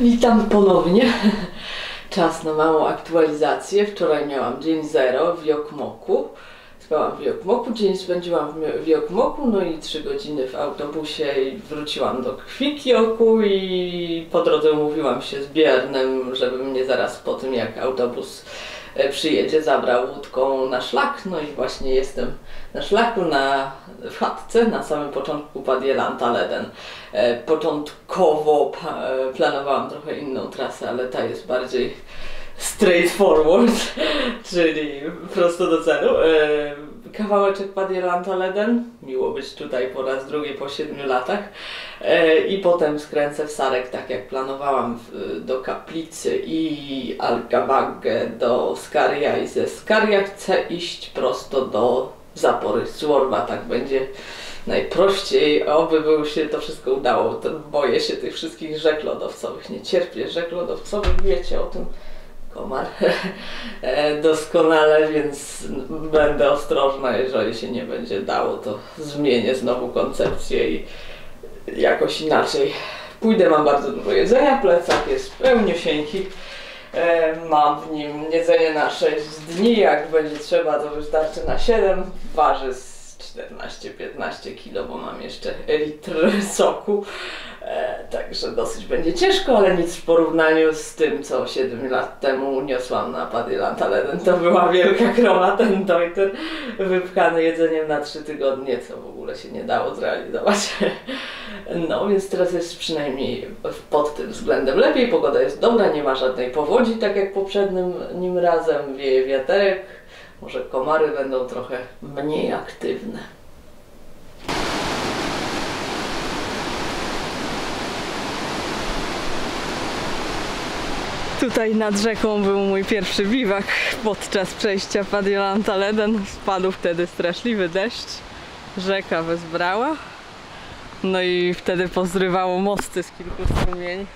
Witam ponownie. Czas na małą aktualizację. Wczoraj miałam dzień 0 w Jokmoku. Spałam w Jokmoku, dzień spędziłam w Jokmoku, no i 3 godziny w autobusie i wróciłam do Kwikioku i po drodze umówiłam się z Biernem, żeby mnie zaraz po tym, jak autobus przyjedzie, zabrał łódką na szlak. No i właśnie jestem na szlaku, w chatce, na samym początku Padjelanta-Leden. Początkowo planowałam trochę inną trasę, ale ta jest bardziej straightforward, czyli prosto do celu. Kawałeczek Padjelanta-Leden, miło być tutaj po raz drugi po 7 latach. I potem skręcę w Sarek, tak jak planowałam, do Kaplicy i Alkabagge do Skaria, i ze Skaria chcę iść prosto do Zapory Suorva, tak będzie najprościej. Oby by się to wszystko udało, to boję się tych wszystkich rzek lodowcowych, nie cierpię rzek lodowcowych, wiecie o tym, komar, doskonale, więc będę ostrożna. Jeżeli się nie będzie dało, to zmienię znowu koncepcję i jakoś inaczej pójdę. Mam bardzo dużo jedzenia, plecak jest pełniusieńki, mam w nim jedzenie na 6 dni, jak będzie trzeba, to wystarczy na 7, waży z 14-15 kg, bo mam jeszcze litr soku, także dosyć będzie ciężko, ale nic w porównaniu z tym, co 7 lat temu uniosłam na Padjelanta-Leden. To była wielka kroma, ten Deuter wypchany jedzeniem na 3 tygodnie, co w ogóle się nie dało zrealizować. No więc teraz jest przynajmniej pod tym względem lepiej, pogoda jest dobra, nie ma żadnej powodzi, tak jak poprzednim razem, wieje wiaterek. Może komary będą trochę mniej aktywne. Tutaj nad rzeką był mój pierwszy biwak podczas przejścia Padjelanta-Leden. Spadł wtedy straszliwy deszcz, rzeka wezbrała. No i wtedy pozrywało mosty z kilku strumieni.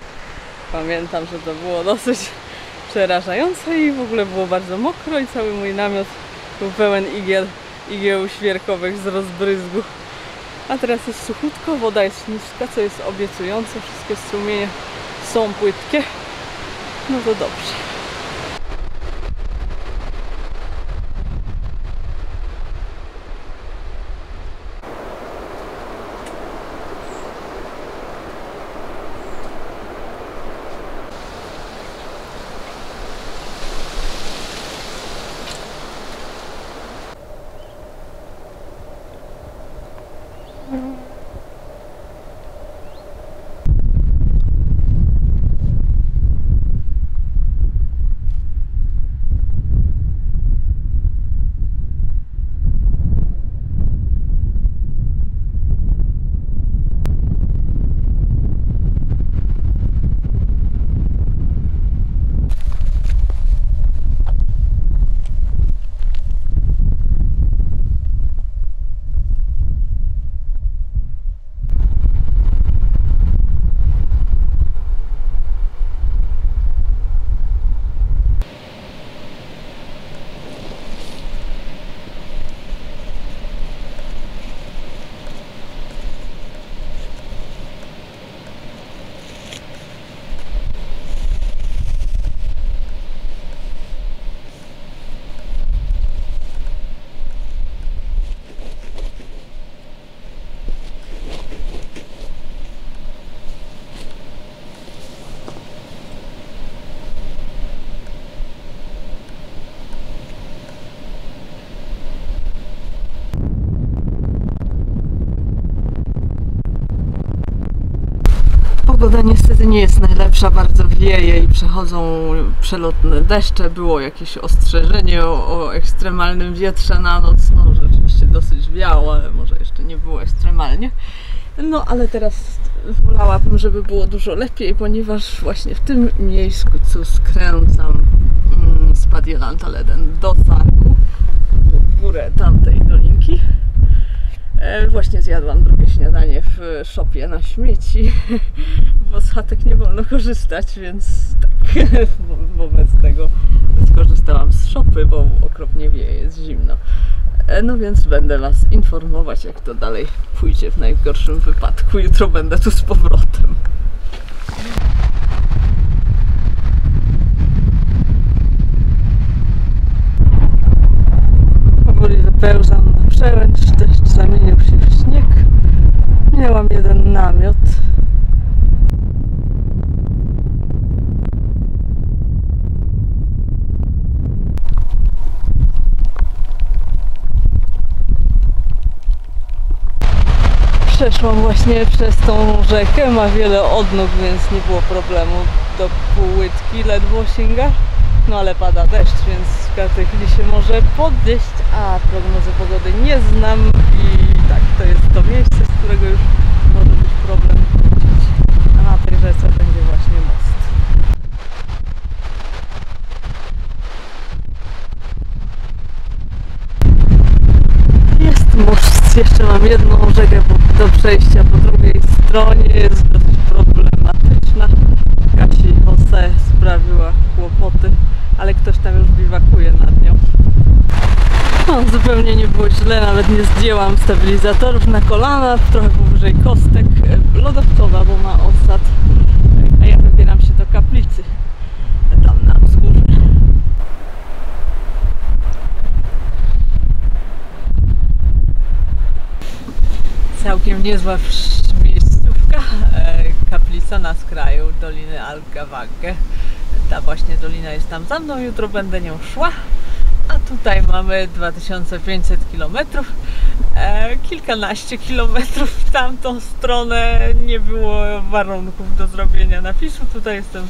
Pamiętam, że to było dosyć przerażające i w ogóle było bardzo mokro i cały mój namiot był pełen igieł świerkowych z rozbryzgu. A teraz jest suchutko, woda jest niska, co jest obiecujące, wszystkie strumienie są płytkie. No to dobrze. Pogoda niestety nie jest najlepsza, bardzo wieje i przechodzą przelotne deszcze. Było jakieś ostrzeżenie o ekstremalnym wietrze na noc. No rzeczywiście dosyć wiało, ale może jeszcze nie było ekstremalnie. No ale teraz wolałabym, żeby było dużo lepiej, ponieważ właśnie w tym miejscu skręcam z Padjelanta-Leden do Sarku, w górę tamtej dolinki. Właśnie zjadłam drugie śniadanie w szopie na śmieci, bo z chatek nie wolno korzystać, więc tak, wobec tego skorzystałam z szopy, bo okropnie wieje, jest zimno. No więc będę Was informować, jak to dalej pójdzie w najgorszym wypadku. Jutro będę tu z powrotem. Wypełzam na przełęcz, deszcz zamienił się w śnieg. Miałam jeden namiot. Przeszłam właśnie przez tą rzekę, ma wiele odnóg, więc nie było problemu. Do półłydki ledwo sięga. No ale pada deszcz, więc w każdej chwili się może podnieść, a prognozy pogody nie znam i tak, to jest to miejsce, z którego już może być problem wrócić. A na tej rzece będzie właśnie most. Jest most, jeszcze mam jedną rzekę do przejścia po drugiej stronie, jest dosyć problematyczna. Kasi Jose sprawiła kłopoty, ale ktoś tam już biwakuje nad nią. No, zupełnie nie było źle, nawet nie zdjęłam stabilizatorów na kolana, trochę powyżej kostek. Lodowcowa, bo ma osad, a ja wybieram się do kaplicy, tam na wzgórze. Całkiem niezła miejscówka, kaplica na skraju Doliny Alcavagge. Ta właśnie dolina jest tam za mną, jutro będę nią szła. A tutaj mamy 2500 km, kilkanaście kilometrów w tamtą stronę. Nie było warunków do zrobienia napisu. Tutaj jestem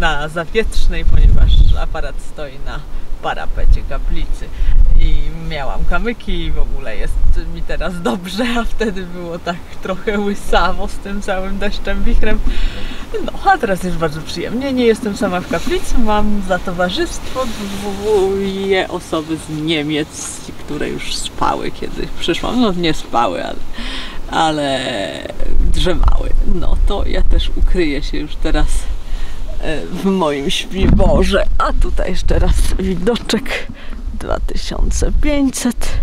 na Zawietrznej, ponieważ aparat stoi na parapecie kaplicy i miałam kamyki i w ogóle jest mi teraz dobrze, a wtedy było tak trochę łysawo z tym całym deszczem, wichrem. No, a teraz jest bardzo przyjemnie. Nie jestem sama w kaplicy, mam za towarzystwo dwie osoby z Niemiec, które już spały, kiedy przyszłam. No nie spały, ale drzemały. No to ja też ukryję się już teraz w moim śpiworze. A tutaj jeszcze raz widoczek 2500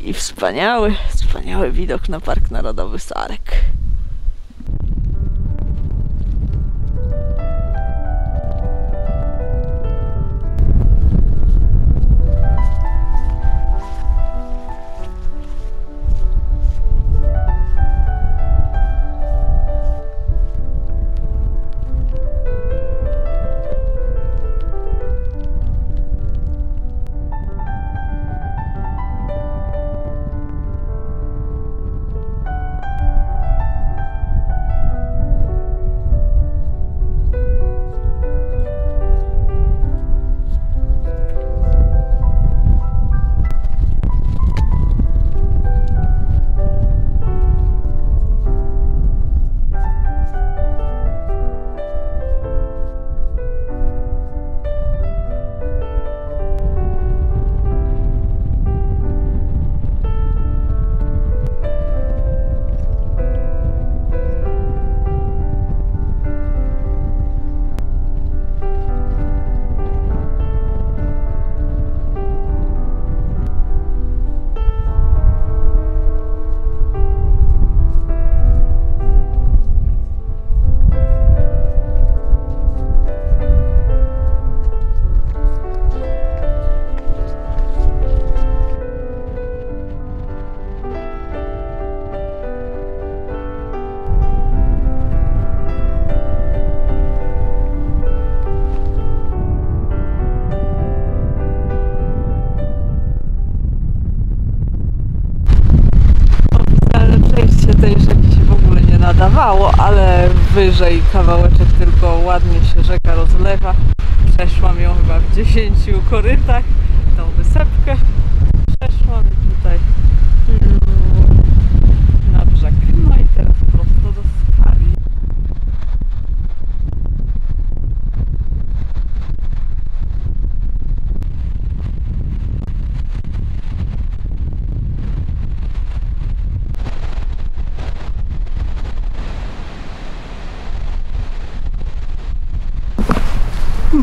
i wspaniały widok na Park Narodowy Sarek. Nadawało, ale wyżej kawałeczek tylko ładnie się rzeka rozlewa. Przeszłam ją chyba w 10 korytach, tą wysepkę. Przeszłam i tutaj na brzeg. No i teraz prosto do Skarii.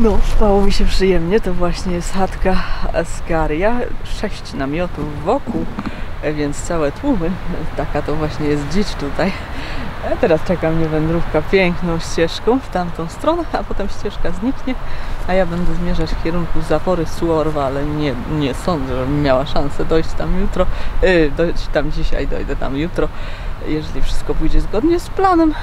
No, spało mi się przyjemnie, to właśnie jest chatka Skaria, 6 namiotów wokół, więc całe tłumy, taka to właśnie jest dzicz tutaj. A teraz czeka mnie wędrówka piękną ścieżką w tamtą stronę, a potem ścieżka zniknie, a ja będę zmierzać w kierunku zapory Suorva, ale nie sądzę, żebym miała szansę dojść tam jutro, dojść tam dzisiaj, dojdę tam jutro, jeżeli wszystko pójdzie zgodnie z planem.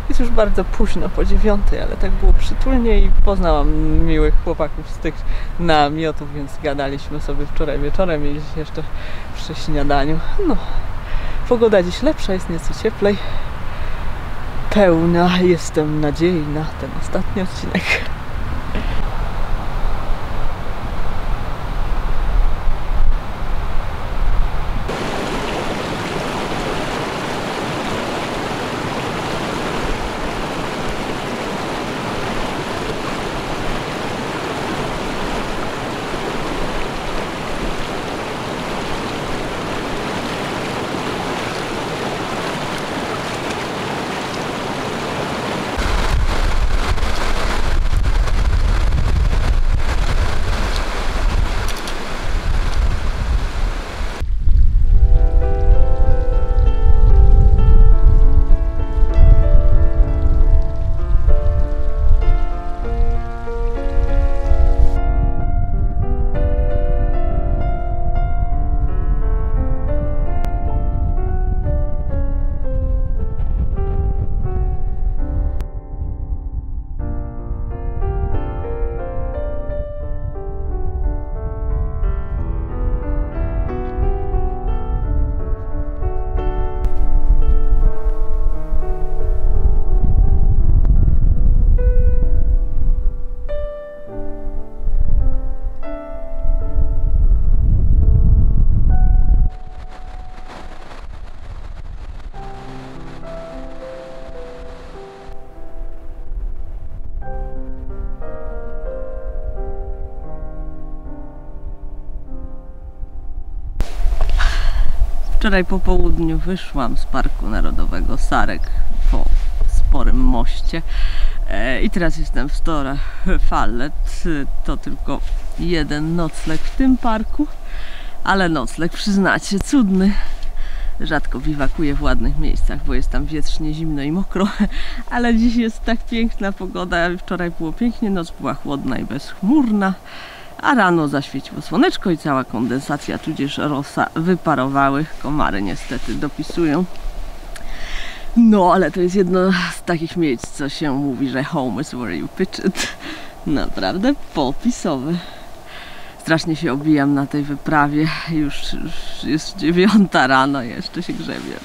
Jest już bardzo późno, po 9, ale tak było przytulnie i poznałam miłych chłopaków z tych namiotów, więc gadaliśmy sobie wczoraj wieczorem i dziś jeszcze przy śniadaniu. No, pogoda dziś lepsza, jest nieco cieplej. Pełna jestem nadziei na ten ostatni odcinek. Wczoraj po południu wyszłam z Parku Narodowego Sarek po sporym moście i teraz jestem w Stora Fallet. To tylko jeden nocleg w tym parku, ale nocleg, przyznacie, cudny. Rzadko biwakuję w ładnych miejscach, bo jest tam wietrznie, zimno i mokro, ale dziś jest tak piękna pogoda. Wczoraj było pięknie, noc była chłodna i bezchmurna, a rano zaświeciło słoneczko i cała kondensacja, tudzież rosa wyparowały. Komary niestety dopisują. No, ale to jest jedno z takich miejsc, co się mówi, że home is where you pitch it. Naprawdę popisowe. Strasznie się obijam na tej wyprawie. Już jest 9 rano, jeszcze się grzebię.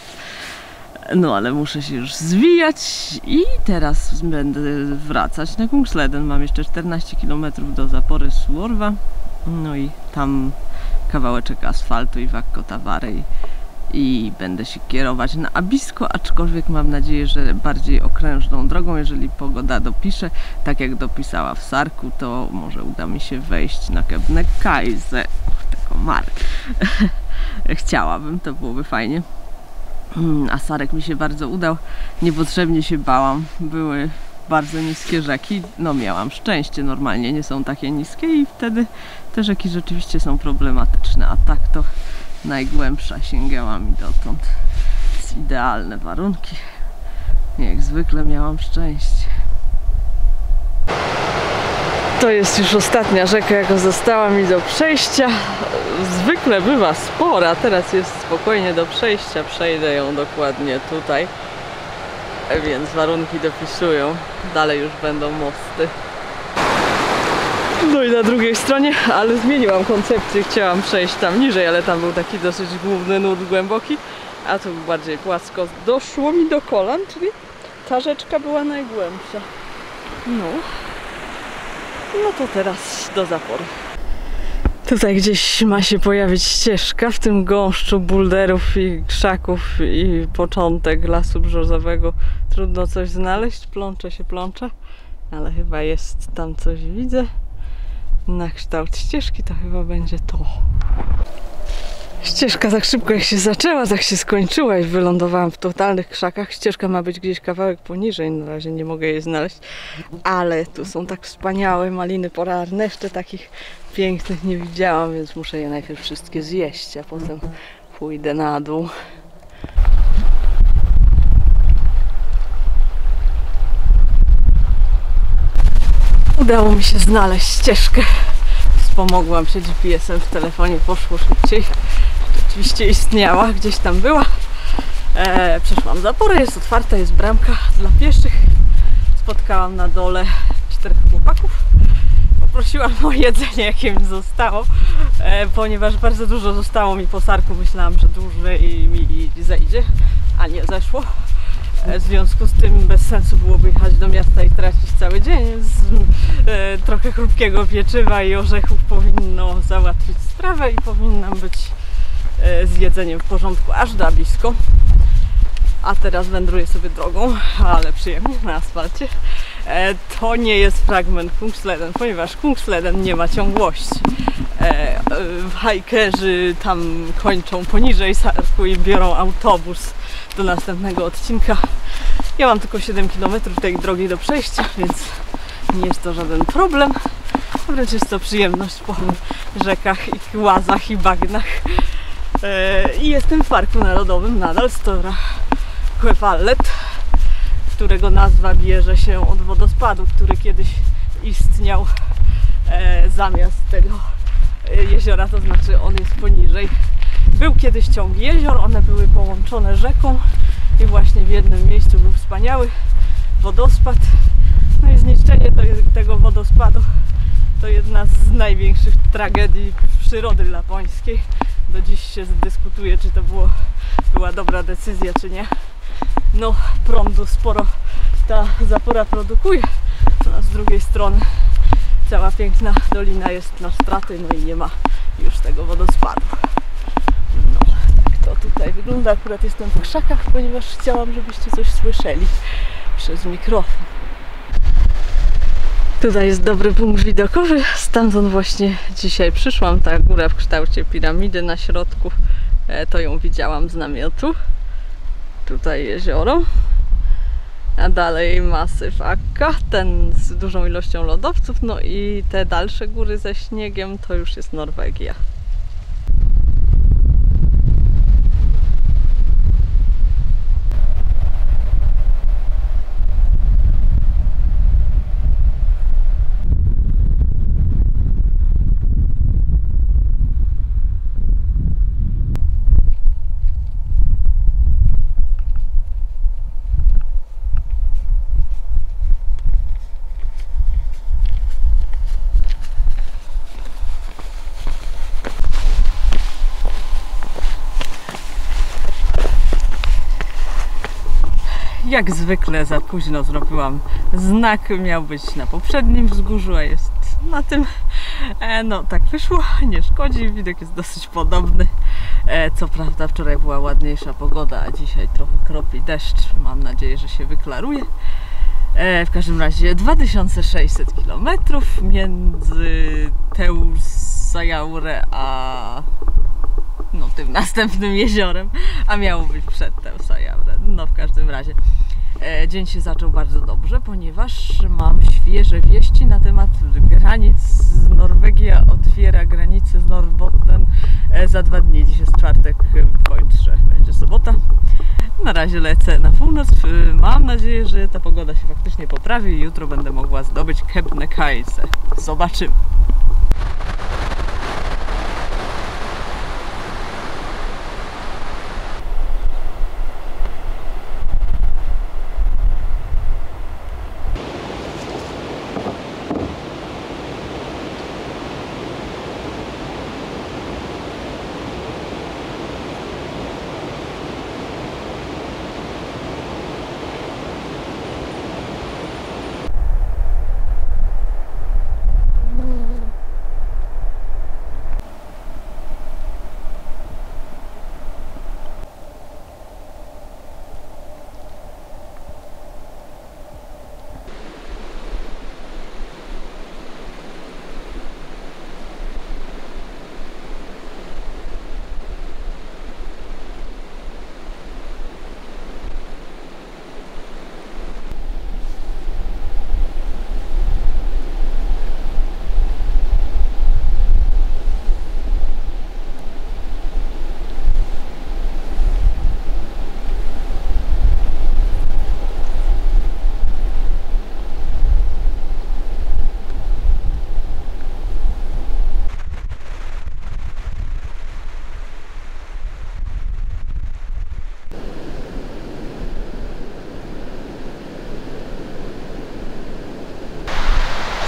No, ale muszę się już zwijać i teraz będę wracać na Kungsleden. Mam jeszcze 14 km do zapory Suorva. No i tam kawałeczek asfaltu i Vakko-Tavare i będę się kierować na Abisko, aczkolwiek mam nadzieję, że bardziej okrężną drogą, jeżeli pogoda dopisze, tak jak dopisała w Sarku, to może uda mi się wejść na Kebnekaise. Te komary. Chciałabym, to byłoby fajnie. A Sarek mi się bardzo udał, niepotrzebnie się bałam, były bardzo niskie rzeki, no miałam szczęście, normalnie nie są takie niskie i wtedy te rzeki rzeczywiście są problematyczne, a tak to najgłębsza sięgała mi dotąd. Idealne warunki, jak zwykle miałam szczęście. To jest już ostatnia rzeka, jaka została mi do przejścia. Zwykle bywa spora, teraz jest spokojnie do przejścia. Przejdę ją dokładnie tutaj, więc warunki dopisują. Dalej już będą mosty. No i na drugiej stronie, ale zmieniłam koncepcję. Chciałam przejść tam niżej, ale tam był taki dosyć główny nurt głęboki, a tu bardziej płasko. Doszło mi do kolan, czyli ta rzeczka była najgłębsza. No to teraz do zapory. Tutaj gdzieś ma się pojawić ścieżka w tym gąszczu bulderów i krzaków i początek lasu brzozowego. Trudno coś znaleźć, plącze, ale chyba jest tam coś, widzę. Na kształt ścieżki to chyba będzie to. Ścieżka tak szybko jak się zaczęła, tak się skończyła i wylądowałam w totalnych krzakach. Ścieżka ma być gdzieś kawałek poniżej, na razie nie mogę jej znaleźć, ale tu są tak wspaniałe maliny polarne, jeszcze takich pięknych nie widziałam, więc muszę je najpierw wszystkie zjeść, a potem pójdę na dół. Udało mi się znaleźć ścieżkę. Wspomogłam się GPS-em w telefonie, poszło szybciej. Rzeczywiście istniała, gdzieś tam była. Przeszłam zaporę, jest otwarta, jest bramka dla pieszych. Spotkałam na dole 4 chłopaków. Poprosiłam o jedzenie, jakie mi zostało, ponieważ bardzo dużo zostało mi po sarku. Myślałam, że dłużej mi zejdzie, a nie zeszło. W związku z tym bez sensu byłoby jechać do miasta i tracić cały dzień. Trochę chrupkiego pieczywa i orzechów powinno załatwić sprawę i powinnam być z jedzeniem w porządku aż do Abisko. A teraz wędruję sobie drogą, ale przyjemnie, na asfalcie. To nie jest fragment Kungsleden, ponieważ Kungsleden nie ma ciągłości. Hajkerzy tam kończą poniżej sarku i biorą autobus do następnego odcinka. Ja mam tylko 7 km tej drogi do przejścia, więc nie jest to żaden problem. Wręcz jest to przyjemność po rzekach i łazach i bagnach. I jestem w Parku Narodowym nadal, Stora Sjöfallet, którego nazwa bierze się od wodospadu, który kiedyś istniał zamiast tego jeziora, to znaczy on jest poniżej. Był kiedyś ciąg jezior, one były połączone rzeką i właśnie w jednym miejscu był wspaniały wodospad. No i zniszczenie tego wodospadu to jedna z największych tragedii przyrody lapońskiej. Do dziś się dyskutuje, czy to była dobra decyzja, czy nie. No, prądu sporo ta zapora produkuje, a z drugiej strony cała piękna dolina jest na straty, no i nie ma już tego wodospadu. No, tak to tutaj wygląda. Akurat jestem w krzakach, ponieważ chciałam, żebyście coś słyszeli przez mikrofon. Tutaj jest dobry punkt widokowy, stamtąd właśnie dzisiaj przyszłam. Ta góra w kształcie piramidy na środku, to ją widziałam z namiotu. Tutaj jezioro, a dalej masyw Akka, ten z dużą ilością lodowców, no i te dalsze góry ze śniegiem to już jest Norwegia. Jak zwykle za późno zrobiłam znak, miał być na poprzednim wzgórzu, a jest na tym. No tak wyszło, nie szkodzi, widok jest dosyć podobny. Co prawda wczoraj była ładniejsza pogoda, a dzisiaj trochę kropi deszcz. Mam nadzieję, że się wyklaruje. W każdym razie 2600 km między Teusajaure a tym następnym jeziorem, a miało być przed Teusajaure. No w każdym razie dzień się zaczął bardzo dobrze, ponieważ mam świeże wieści na temat granic. Norwegia otwiera granicę z Norrbotten za 2 dni. Dziś jest czwartek, pojutrze będzie sobota. Na razie lecę na północ. Mam nadzieję, że ta pogoda się faktycznie poprawi i jutro będę mogła zdobyć Kebnekaise. Zobaczymy.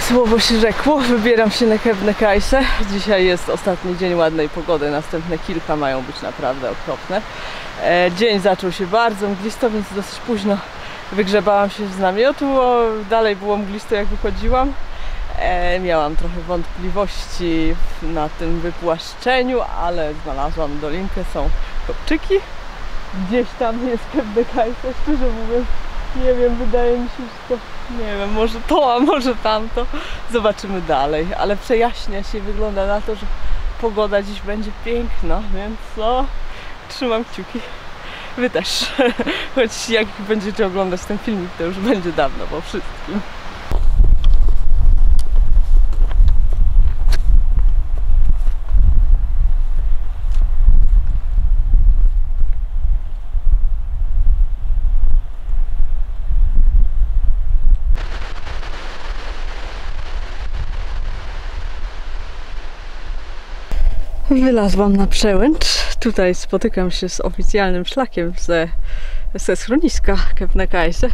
słowo się rzekło, wybieram się na Kebnekaise. Dzisiaj jest ostatni dzień ładnej pogody, następne kilka mają być naprawdę okropne. Dzień zaczął się bardzo mglisto, więc dosyć późno wygrzebałam się z namiotu, dalej było mglisto jak wychodziłam. Miałam trochę wątpliwości na tym wypłaszczeniu, ale znalazłam dolinkę, są kopczyki. Gdzieś tam jest Kebnekaise, szczerze mówiąc. Nie wiem, wydaje mi się, że to, nie wiem, może to, a może tamto. Zobaczymy dalej, ale przejaśnia się, wygląda na to, że pogoda dziś będzie piękna, więc no, trzymam kciuki. Wy też. Choć jak będziecie oglądać ten filmik, to już będzie dawno po wszystkim. Wylazłam na przełęcz. Tutaj spotykam się z oficjalnym szlakiem ze schroniska Kebnekaise.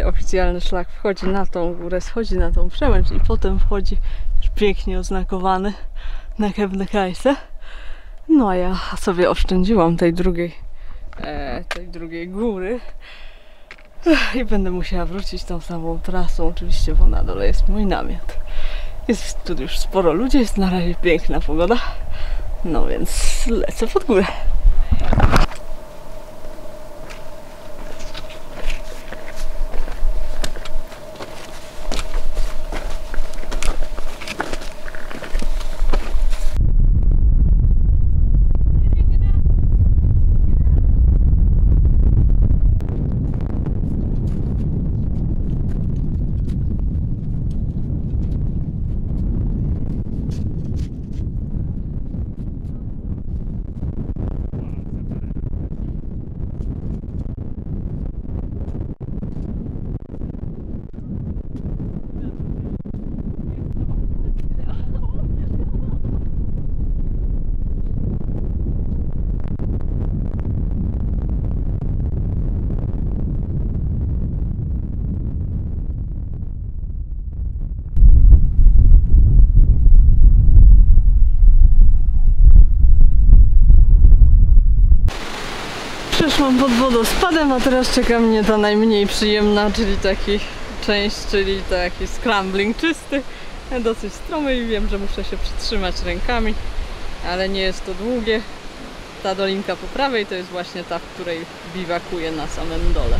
Oficjalny szlak wchodzi na tą górę, schodzi na tą przełęcz i potem wchodzi już pięknie oznakowany na Kebnekaise. No a ja sobie oszczędziłam tej drugiej góry i będę musiała wrócić tą samą trasą, oczywiście, bo na dole jest mój namiot. Jest tu już sporo ludzi, jest na razie piękna pogoda, no więc lecę pod górę. Przeszłam pod wodospadem, a teraz czeka mnie ta najmniej przyjemna, czyli taki scrambling czysty, dosyć stromy i wiem, że muszę się przytrzymać rękami, ale nie jest to długie. Ta dolinka po prawej to jest właśnie ta, w której biwakuję na samym dole.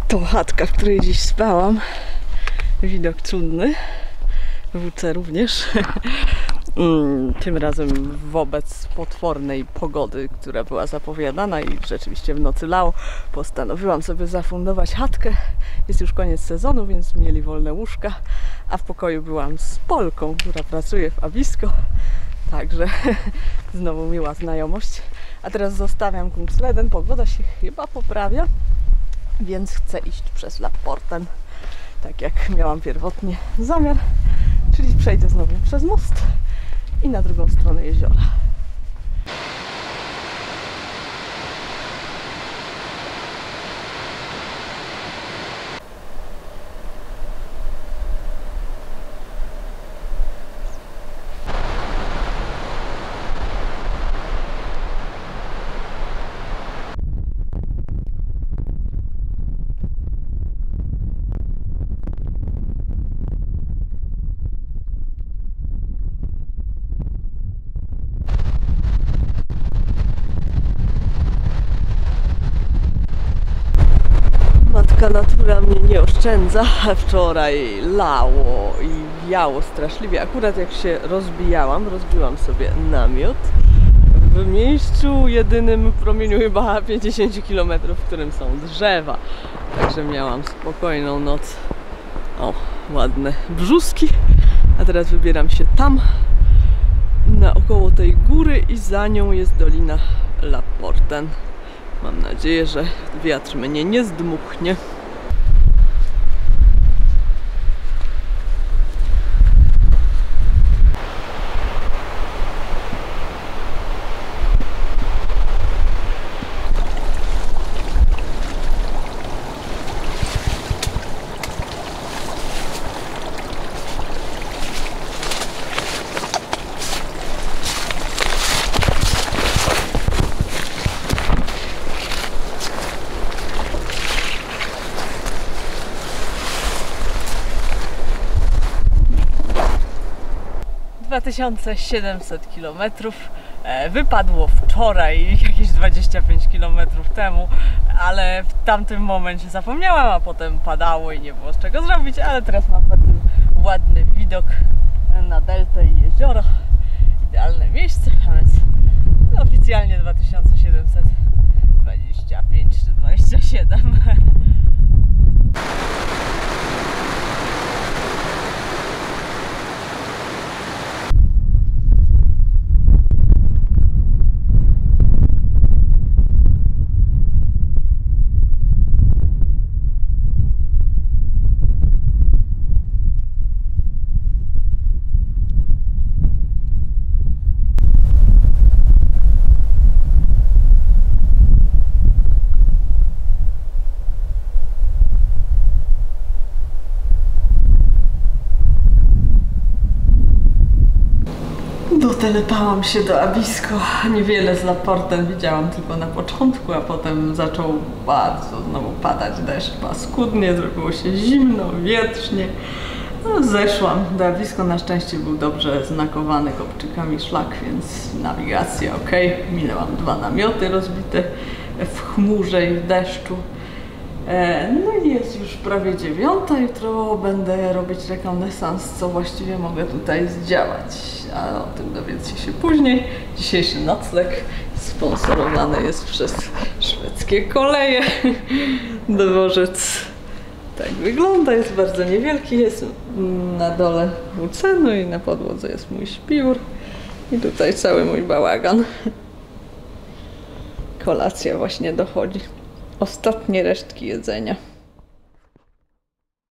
To chatka, w której dziś spałam. Widok cudny. WC również. Tym razem wobec potwornej pogody, która była zapowiadana i rzeczywiście w nocy lało, postanowiłam sobie zafundować chatkę. Jest już koniec sezonu, więc mieli wolne łóżka, a w pokoju byłam z Polką, która pracuje w Abisko. Także znowu miła znajomość. A teraz zostawiam Kungsleden. Pogoda się chyba poprawia, więc chcę iść przez Laporten, tak jak miałam pierwotnie zamiar, czyli przejdę znowu przez most i na drugą stronę jeziora. polska natura mnie nie oszczędza. Wczoraj lało i wiało straszliwie. Akurat jak się rozbiłam sobie namiot w miejscu jedynym w promieniu chyba 50 km, w którym są drzewa. Także miałam spokojną noc. O, ładne brzuski. A teraz wybieram się tam, naokoło tej góry i za nią jest Dolina Laporten. Mam nadzieję, że wiatr mnie nie zdmuchnie. ,2700 km wypadło wczoraj, jakieś 25 km temu, ale w tamtym momencie zapomniałam, a potem padało i nie było z czego zrobić, ale teraz mam bardzo ładny widok na deltę i jezioro. Idealne miejsce, a więc oficjalnie 2725 czy 27. Dotelepałam się do Abisko. Niewiele z Laporten widziałam tylko na początku, a potem zaczął bardzo znowu padać deszcz paskudnie, zrobiło się zimno, wietrznie. No, zeszłam do Abisko, na szczęście był dobrze znakowany kopczykami szlak, więc nawigacja ok. Minęłam 2 namioty rozbite w chmurze i w deszczu. No i jest już prawie 9. Jutro będę robić rekonesans, co właściwie mogę tutaj zdziałać, a o tym dowiecie się później. Dzisiejszy nocleg sponsorowany jest przez szwedzkie koleje. Dworzec tak wygląda, jest bardzo niewielki, jest na dole WC, no i na podłodze jest mój śpiwór i tutaj cały mój bałagan. Kolacja właśnie dochodzi. Ostatnie resztki jedzenia.